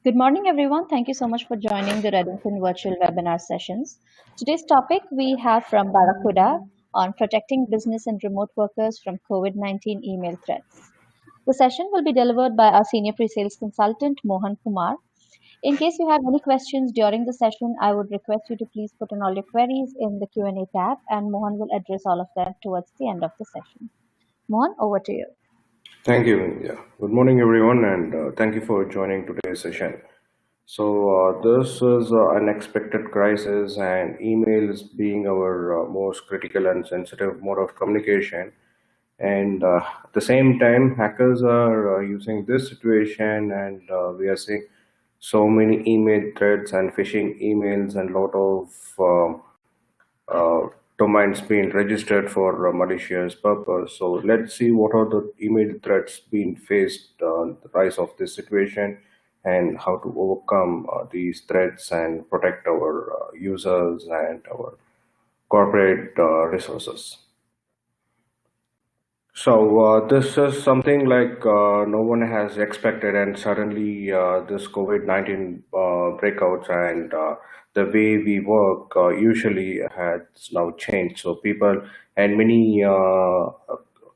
Good morning, everyone. Thank you so much for joining the Redington virtual webinar sessions. Today's topic we have from Barracuda on protecting business and remote workers from COVID-19 email threats. The session will be delivered by our senior pre-sales consultant, Mohan Kumar. In case you have any questions during the session, I would request you to please put in all your queries in the Q&A tab, and Mohan will address all of them towards the end of the session. Mohan, over to you. Thank you. Yeah. Good morning, everyone, and thank you for joining today's session. So this is an unexpected crisis, and emails being our most critical and sensitive mode of communication. And at the same time, hackers are using this situation, and we are seeing so many email threats and phishing emails and lot of domains being registered for malicious purpose. So let's see what are the email threats being faced, the rise of this situation, and how to overcome these threats and protect our users and our corporate resources. So this is something like no one has expected, and suddenly this COVID-19 breakouts and the way we work usually has now changed. So people and many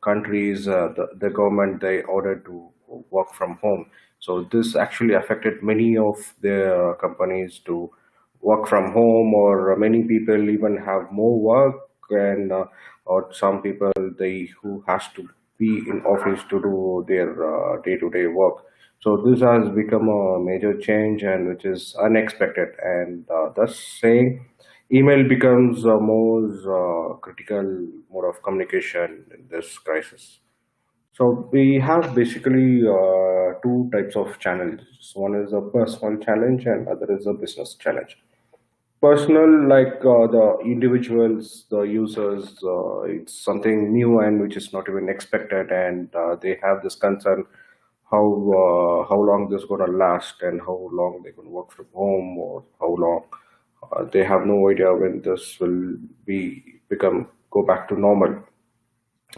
countries, the government, they ordered to work from home. So this actually affected many of the companies to work from home, or many people even have more work, and or some people they who has to be in office to do their day-to-day work. So this has become a major change, and which is unexpected, and thus saying email becomes a more critical mode of communication in this crisis. So we have basically two types of challenges. One is a personal challenge, and other is a business challenge. Personal, like the individuals, the users, it's something new and which is not even expected, and they have this concern how long this gonna last, and how long they can work from home, or how long they have no idea when this will become go back to normal.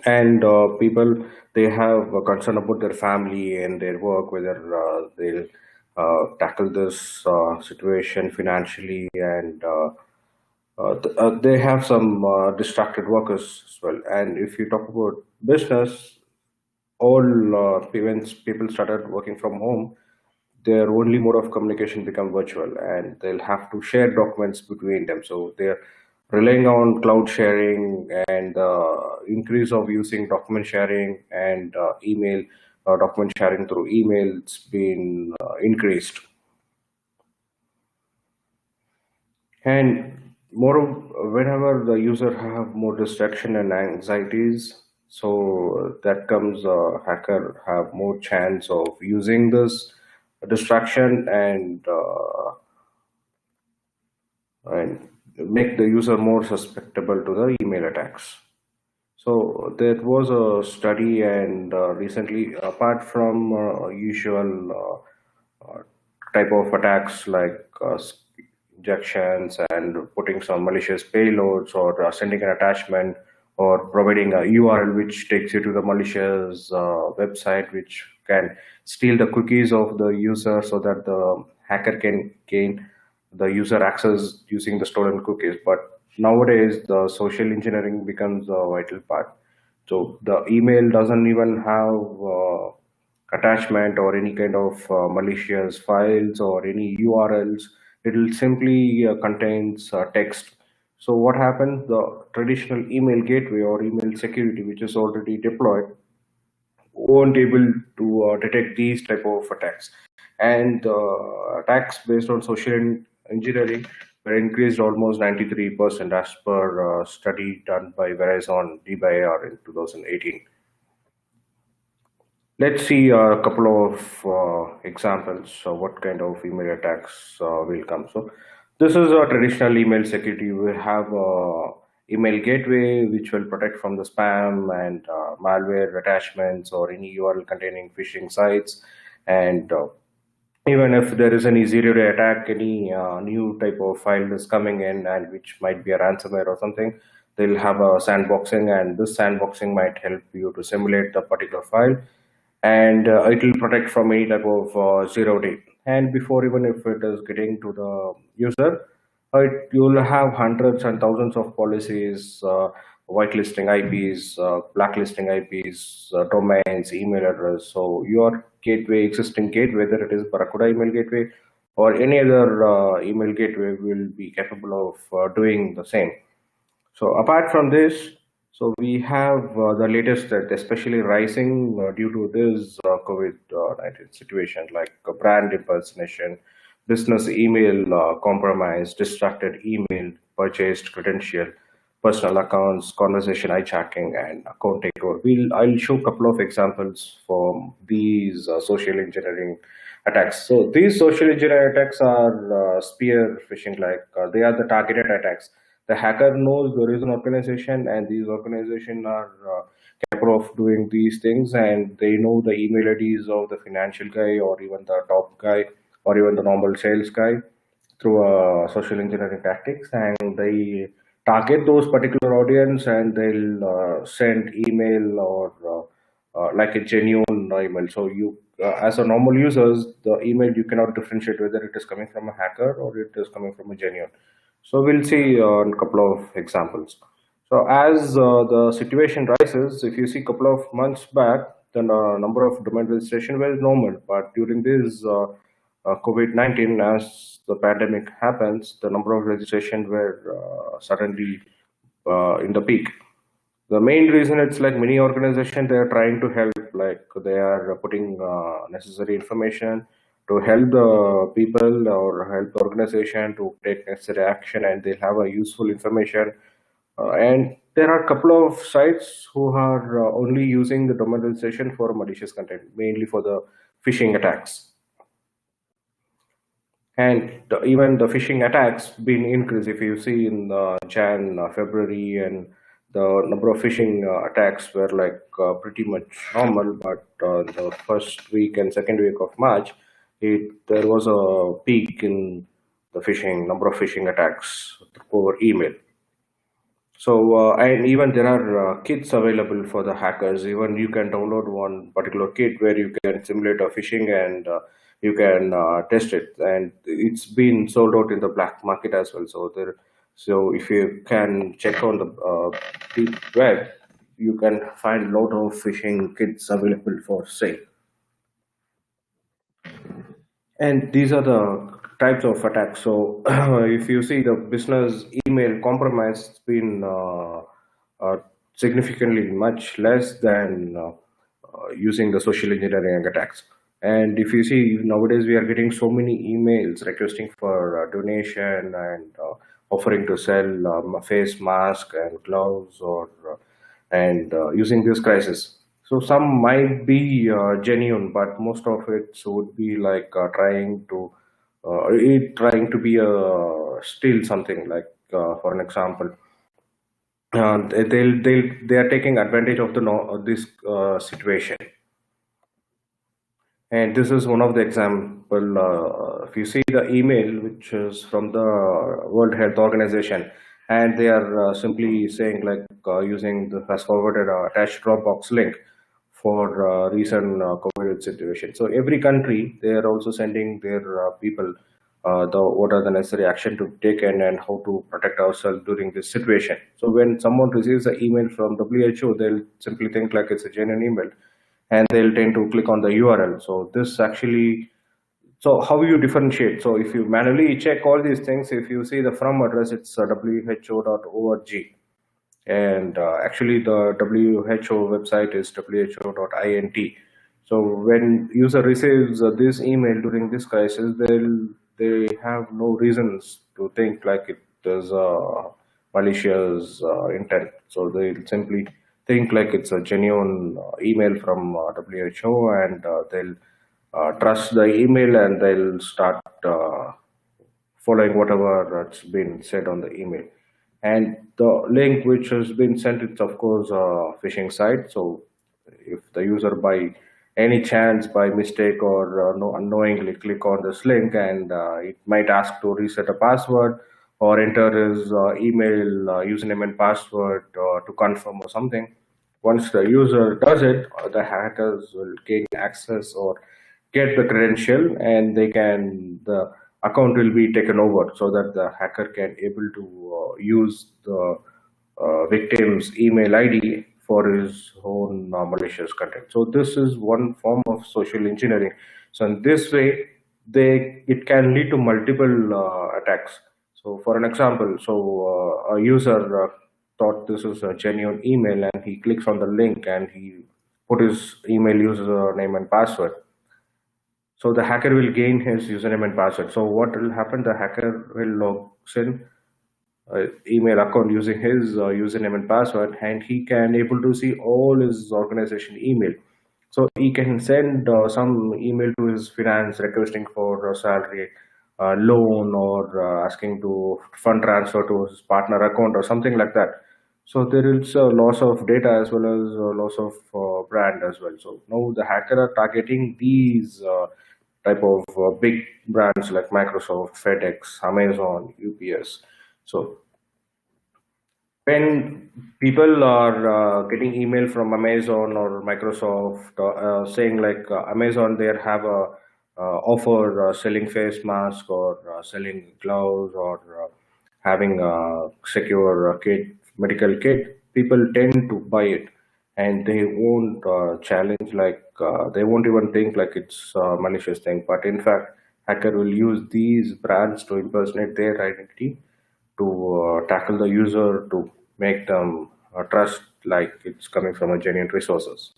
And people, they have a concern about their family and their work, whether they'll tackle this situation financially, and they have some distracted workers as well. And if you talk about business, all when people started working from home, their only mode of communication become virtual, and they'll have to share documents between them. So they're relying on cloud sharing, and increase of using document sharing and email document sharing through emails been increased. And more whenever the user have more distraction and anxieties, so that comes hacker have more chance of using this distraction, and make the user more susceptible to the email attacks. So there was a study, and recently, apart from usual type of attacks like injections and putting some malicious payloads, or sending an attachment, or providing a URL which takes you to the malicious website, which can steal the cookies of the user, so that the hacker can gain the user access using the stolen cookies. But nowadays, the social engineering becomes a vital part. So the email doesn't even have attachment or any kind of malicious files or any URLs. It will simply contains text. So what happens? The traditional email gateway or email security, which is already deployed, won't able to detect these type of attacks. And attacks based on social engineering were increased almost 93% as per study done by Verizon D/AR in 2018. Let's see a couple of examples of what kind of email attacks will come. So this is a traditional email security. We have a email gateway which will protect from the spam and malware attachments, or any URL containing phishing sites. And even if there is any zero-day attack, any new type of file is coming in, and which might be a ransomware or something, they'll have a sandboxing, and this sandboxing might help you to simulate the particular file, and it will protect from any type of zero day. and before even if it is getting to the user, you'll have hundreds and thousands of policies, whitelisting IPs, blacklisting IPs, domains, email address. So your gateway, existing gateway, whether it is Barracuda email gateway or any other email gateway, will be capable of doing the same. So apart from this, so we have the latest threat, especially rising due to this COVID-19 situation, like brand impersonation, business email compromise, distracted email, purchased credential, personal accounts, conversation hijacking, and account takeover. I'll show a couple of examples from these social engineering attacks. So these social engineering attacks are spear phishing, like they are the targeted attacks. The hacker knows there is an organization, and these organizations are capable of doing these things, and they know the email IDs of the financial guy, or even the top guy, or even the normal sales guy through social engineering tactics, and they target those particular audience, and they'll send email or like a genuine email. So you, as a normal users, the email you cannot differentiate whether it is coming from a hacker or it is coming from a genuine. So we'll see a couple of examples. So as the situation rises, if you see a couple of months back, the number of domain registration was normal, but during this COVID-19, as the pandemic happens, the number of registration were suddenly in the peak. The main reason, it's like many organizations, they are trying to help, like they are putting necessary information to help the people or help the organization to take necessary action, and they have a useful information. And there are a couple of sites who are only using the domain registration for malicious content, mainly for the phishing attacks. And even the phishing attacks been increased. If you see in Jan, February, and the number of phishing attacks were like pretty much normal, but the first week and second week of March, there was a peak in the phishing number of phishing attacks over email. So, and even there are kits available for the hackers. Even you can download one particular kit where you can simulate a phishing, and you can test it. And it's been sold out in the black market as well. So if you can check on the deep web, you can find a lot of phishing kits available for sale. And these are the types of attacks. So if you see the business email compromise, it's been significantly much less than using the social engineering attacks. And if you see nowadays, we are getting so many emails requesting for donation and offering to sell face mask and gloves, or and using this crisis. So some might be genuine, but most of it would be like trying to be steal something. Like for an example, they are taking advantage of the this situation. And this is one of the example. If you see the email, which is from the World Health Organization, and they are simply saying like using the fast forwarded attached Dropbox link for recent COVID situation. So every country, they are also sending their people what are the necessary action to take, and how to protect ourselves during this situation. So when someone receives an email from WHO, they'll simply think like it's a genuine email, and they'll tend to click on the URL. So this actually, so how you differentiate? So if you manually check all these things, if you see the from address, it's who.org. And actually the WHO website is who.int. So when user receives this email during this crisis, they have no reasons to think like it is a malicious intent. So they simply think like it's a genuine email from WHO, and they'll trust the email, and they'll start following whatever that's been said on the email. And the link which has been sent, it's of course a phishing site. So if the user by any chance, by mistake, or unknowingly click on this link, and it might ask to reset a password or enter his email username and password to confirm or something. Once the user does it, the hackers will gain access, or get the credential, and the account will be taken over so that the hacker can able to use the victim's email ID for his own malicious content. So this is one form of social engineering. So in this way, it can lead to multiple attacks. So for an example, a user thought this is a genuine email, and he clicks on the link and he put his email username and password. So the hacker will gain his username and password. So what will happen? The hacker will log in email account using his username and password, and he can able to see all his organization email. So he can send some email to his finance requesting for a salary loan, or asking to fund transfer to his partner account or something like that. So there is a loss of data as well as a loss of brand as well. So now the hacker are targeting these type of big brands like Microsoft, FedEx, Amazon, UPS. So when people are getting email from Amazon or Microsoft saying like Amazon, they have a offer selling face mask, or selling gloves, or having a secure kit, medical kit, people tend to buy it, and they won't challenge, like they won't even think like it's a malicious thing. But in fact, hacker will use these brands to impersonate their identity, to tackle the user, to make them trust like it's coming from a genuine resources.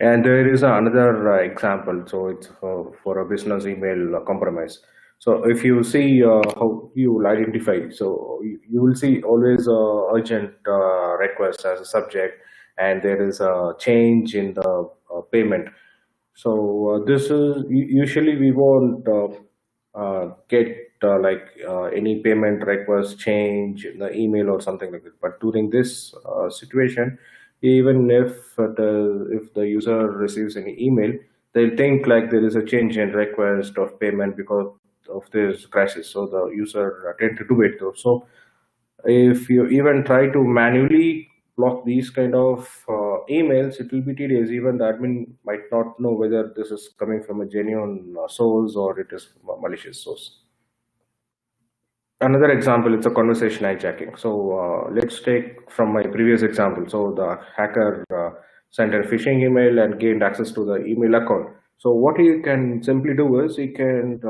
And there is another example. So it's for a business email compromise. So if you see how you will identify, so you will see always urgent request as a subject, and there is a change in the payment. So this is usually we won't get any payment request change in the email or something like that. But during this situation, even if the user receives any email, they'll think like there is a change in request of payment because of this crisis. So the user tend to do it though. So if you even try to manually block these kind of emails, it will be tedious. Even the admin might not know whether this is coming from a genuine source or it is from a malicious source. Another example, it's a conversation hijacking. So let's take from my previous example. So the hacker sent a phishing email and gained access to the email account. So what he can simply do is he can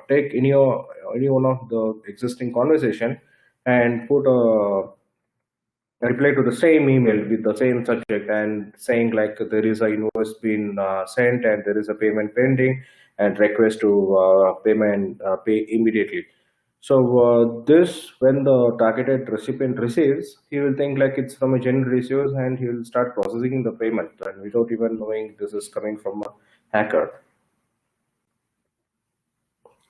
take any one of the existing conversation and put a reply to the same email with the same subject, and saying like there is a invoice been sent and there is a payment pending, and request to pay immediately. So this, when the targeted recipient receives, he will think like it's from a genuine resource, and he will start processing the payment, and without even knowing this is coming from a hacker.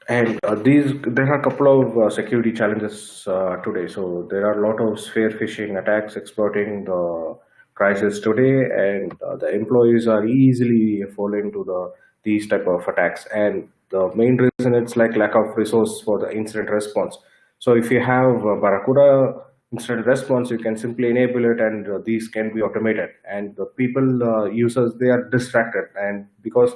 And there are a couple of security challenges today. So there are a lot of spear phishing attacks exploiting the crisis today, and the employees are easily falling to these type of attacks. And the main reason, it's like lack of resource for the incident response. So if you have Barracuda incident response, you can simply enable it, and these can be automated. And the people users, they are distracted, and because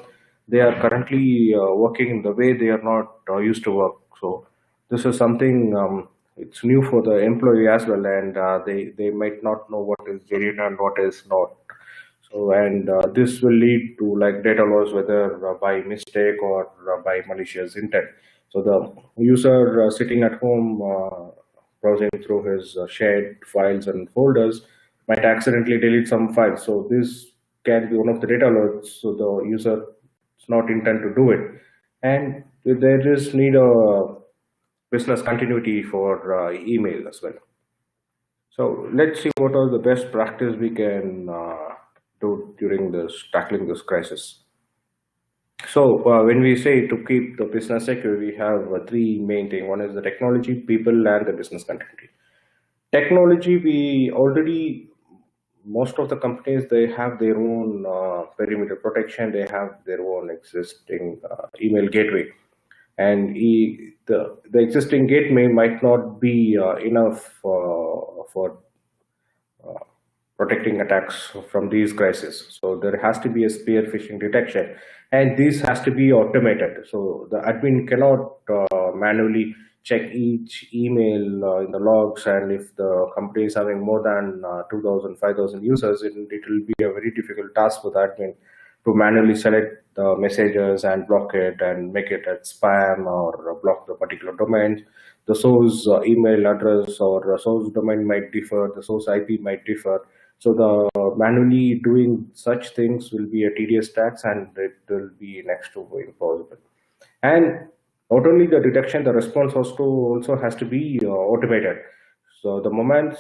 they are currently working in the way they are not used to work. So this is something, it's new for the employee as well, and they might not know what is genuine and what is not. So, and this will lead to like data loss, whether by mistake or by malicious intent. So the user sitting at home browsing through his shared files and folders might accidentally delete some files. So this can be one of the data loss. So the user is not intent to do it, and there is need a business continuity for email as well. So let's see what are the best practice we can do during this tackling this crisis. So when we say to keep the business secure, we have three main things. One is the technology, people, and the business continuity. Technology, we already, most of the companies, they have their own perimeter protection. They have their own existing email gateway, and the existing gateway might not be enough for protecting attacks from these crises. So there has to be a spear phishing detection, and this has to be automated. So the admin cannot manually check each email in the logs, and if the company is having more than 2,000, 5,000 users, it will be a very difficult task for the admin to manually select the messages and block it and make it as spam or block the particular domain. The source email address or source domain might differ, the source IP might differ. So the manually doing such things will be a tedious task, and it will be next to impossible. And not only the detection, the response also has to be automated. So the moment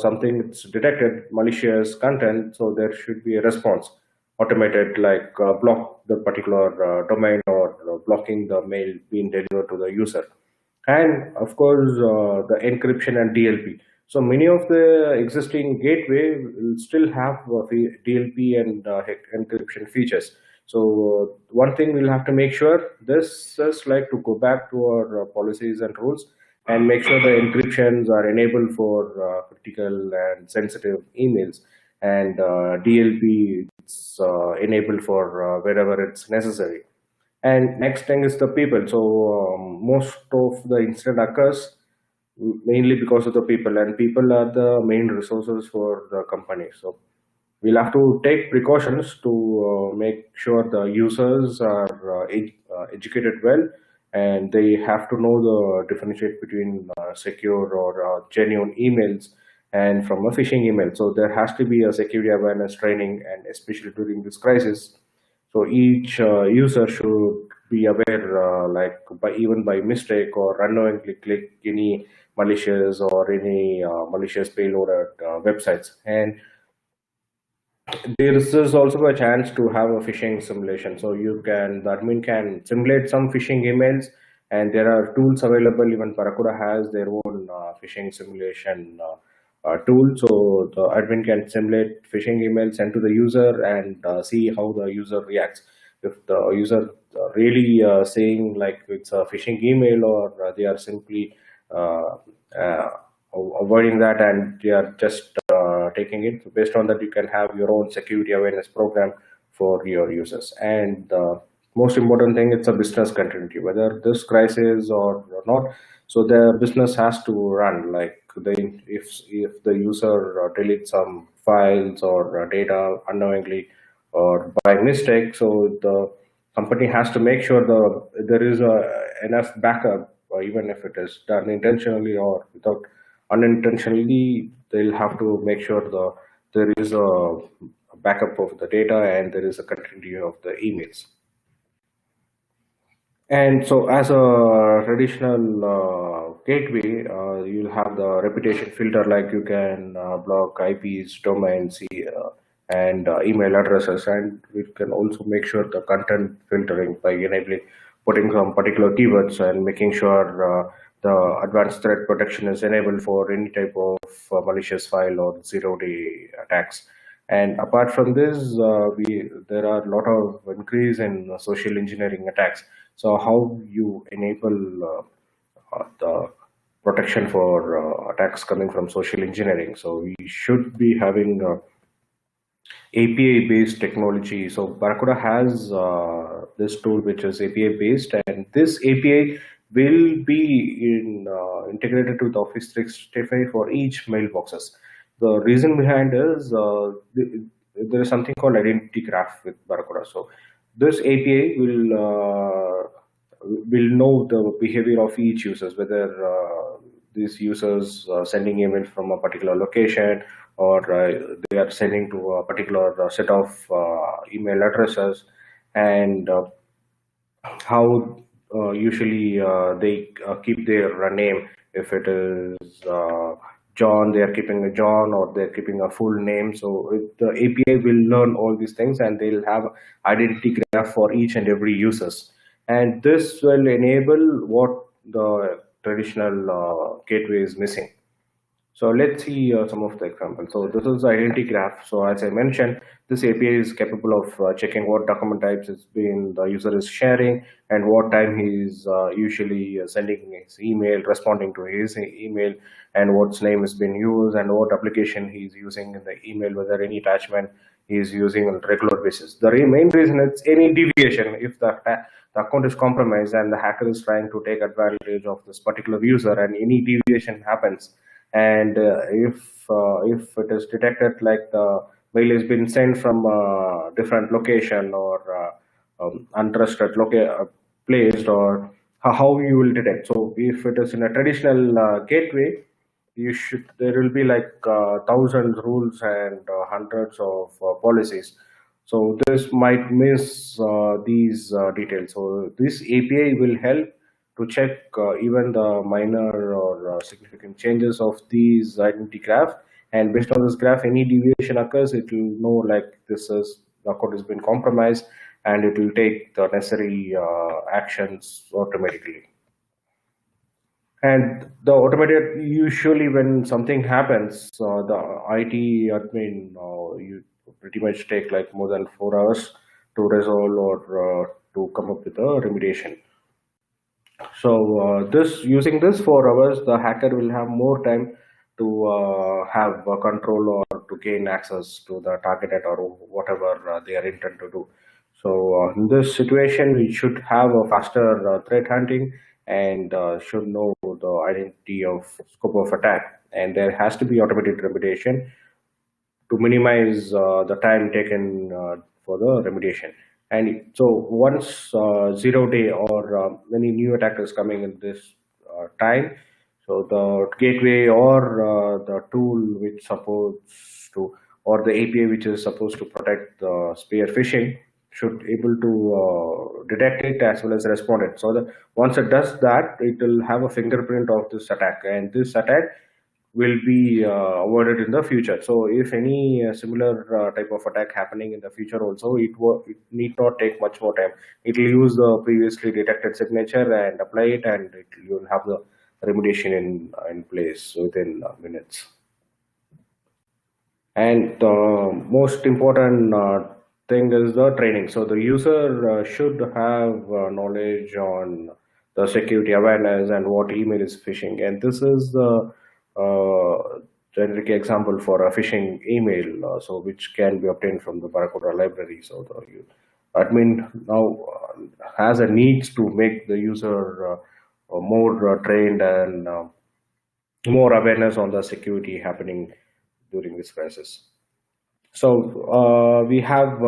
something is detected, malicious content, so there should be a response automated, like block the particular domain or blocking the mail being delivered to the user. And of course, the encryption and DLP. So many of the existing gateway will still have DLP and encryption features. So one thing we'll have to make sure, this is like to go back to our policies and rules and make sure the encryptions are enabled for critical and sensitive emails, and DLP is enabled for wherever it's necessary. And next thing is the people. So most of the incident occurs mainly because of the people, and people are the main resources for the company. So we'll have to take precautions to make sure the users are educated well, and they have to know the differentiate between secure or genuine emails and from a phishing email. So there has to be a security awareness training, and especially during this crisis. So each user should be aware, like even by mistake or unknowingly click any malicious or any malicious payloaded websites. And there is also a chance to have a phishing simulation. So the admin can simulate some phishing emails, and there are tools available. Even Barracuda has their own phishing simulation tool. So the admin can simulate phishing emails sent to the user and see how the user reacts. If the user really saying like it's a phishing email, or they are simply uh, avoiding that and they are just taking it. So based on that, you can have your own security awareness program for your users. And most important thing, it's a business continuity, whether this crisis or not. So their business has to run. Like if the user deletes some files or data unknowingly or by mistake, so the company has to make sure there is enough backup, even if it is done intentionally or without unintentionally. They'll have to make sure there is a backup of the data and there is a continuity of the emails. And so as a traditional gateway, you'll have the reputation filter, like you can block IPs, domains, and email addresses, and we can also make sure the content filtering by enabling putting some particular keywords and making sure the advanced threat protection is enabled for any type of malicious file or zero-day attacks. And apart from this, there are a lot of increase in social engineering attacks. So how you enable the protection for attacks coming from social engineering? So we should be having API-based technology. So Barracuda has this tool which is API-based, and this API will be integrated with Office 365 for each mailboxes. The reason behind is there is something called identity graph with Barracuda. So this API will know the behavior of each users, whether these users sending email from a particular location, or they are sending to a particular set of email addresses, and how usually they keep their name. If it is John, they are keeping a John, or they're keeping a full name. So the API will learn all these things, and they'll have identity graph for each and every users. And this will enable what the traditional gateway is missing. So let's see some of the examples. So this is the identity graph. So as I mentioned, this API is capable of checking what document types the user is sharing, and what time he is usually sending his email, responding to his email, and what's name has been used, and what application he's using in the email, whether any attachment he is using on a regular basis. The main reason it's any deviation, if the account is compromised and the hacker is trying to take advantage of this particular user, and any deviation happens, and if it is detected like the mail has been sent from a different location, or untrusted placed, or how you will detect. So if it is in a traditional gateway, you should there will be like thousands rules and hundreds of policies. So this might miss these details. So this API will help to check even the minor or significant changes of these identity graph, and based on this graph, any deviation occurs, it will know like this is the code has been compromised, and it will take the necessary actions automatically. And the automated, usually when something happens, the IT admin, you pretty much take like more than 4 hours to resolve, or to come up with a remediation. So this using this 4 hours, the hacker will have more time to have control, or to gain access to the target data, or whatever they are intent to do. So in this situation, we should have a faster threat hunting, and should know the identity of scope of attack, and there has to be automated remediation to minimize the time taken for the remediation. And so once 0 day or any new attack is coming in this time, so the gateway, or the tool which supports to, or the API which is supposed to protect the spear phishing, should able to detect it as well as respond it. So that once it does that, it will have a fingerprint of this attack, and this attack will be avoided in the future. So if any similar type of attack happening in the future also, it need not take much more time. It will use the previously detected signature and apply it, and you will have the remediation in place within minutes. And the most important thing is the training. So the user should have knowledge on the security awareness and what email is phishing. And this is the generic example for a phishing email, so which can be obtained from the Barracuda library. So the admin now has a need to make the user more trained, and more awareness on the security happening during this crisis. So we have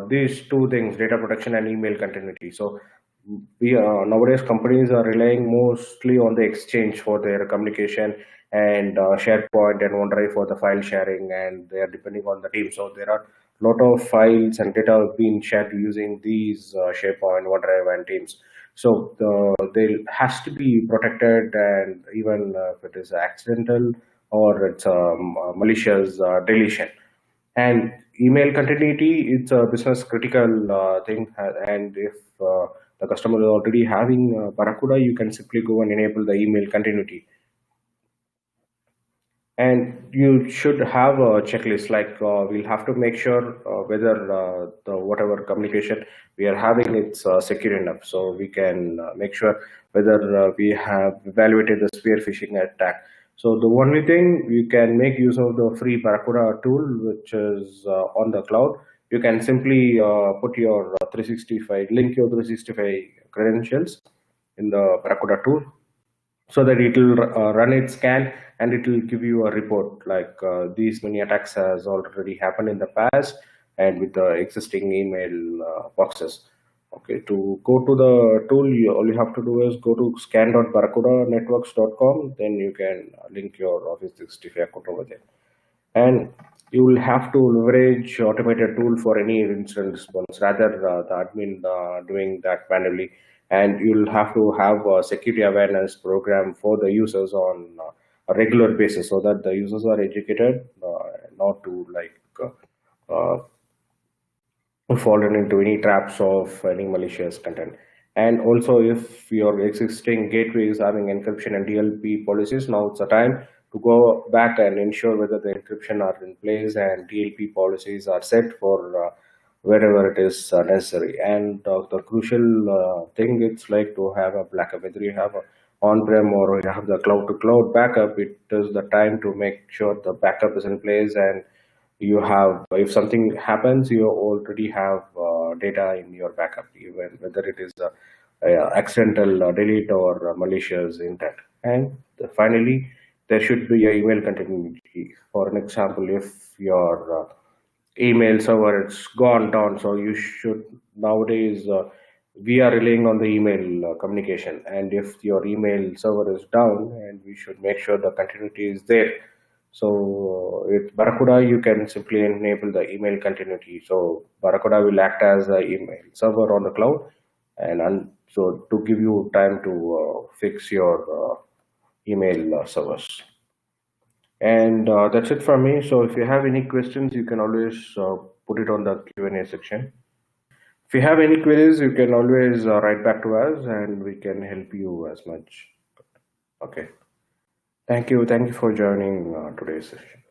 these two things: data protection and email continuity. So we nowadays companies are relying mostly on the Exchange for their communication, and SharePoint and OneDrive for the file sharing, and they are depending on the team. So there are a lot of files and data being shared using these SharePoint, OneDrive, and Teams. So they has to be protected, and even if it is accidental, or it's malicious deletion. And email continuity, it's a business critical thing, and if the customer is already having Barracuda, you can simply go and enable the email continuity. And you should have a checklist, like we'll have to make sure whether the whatever communication we are having, it's secure enough, so we can make sure whether we have evaluated the spear phishing attack. So the only thing, you can make use of the free Barracuda tool, which is on the cloud. You can simply put your 365, link your 365 credentials in the Barracuda tool, so that it will run its scan, and it will give you a report like these many attacks has already happened in the past, and with the existing email boxes. Okay, to go to the tool, all you have to do is go to scan.barracudanetworks.com, then you can link your Office 365 account over there. And you will have to leverage automated tool for any incident response, rather the admin doing that manually. And you'll have to have a security awareness program for the users on a regular basis, so that the users are educated not to like fallen into any traps of any malicious content. And also, if your existing gateway is having encryption and DLP policies, now it's a time to go back and ensure whether the encryption are in place and DLP policies are set for wherever it is necessary. And the crucial thing, it's like to have a backup, whether you have a on-prem or you have the cloud-to-cloud backup, it is the time to make sure the backup is in place, and you have, if something happens, you already have data in your backup, even whether it is accidental delete or malicious intent. And finally, there should be a email continuity. For an example, if your email server it's gone down, so you should nowadays we are relying on the email communication, and if your email server is down, and we should make sure the continuity is there. So with Barracuda, you can simply enable the email continuity. So Barracuda will act as the email server on the cloud, and so to give you time to fix your email servers. And that's it from me. So if you have any questions, you can always put it on the Q&A section. If you have any queries, you can always write back to us, and we can help you as much. Okay. Thank you. Thank you for joining today's session.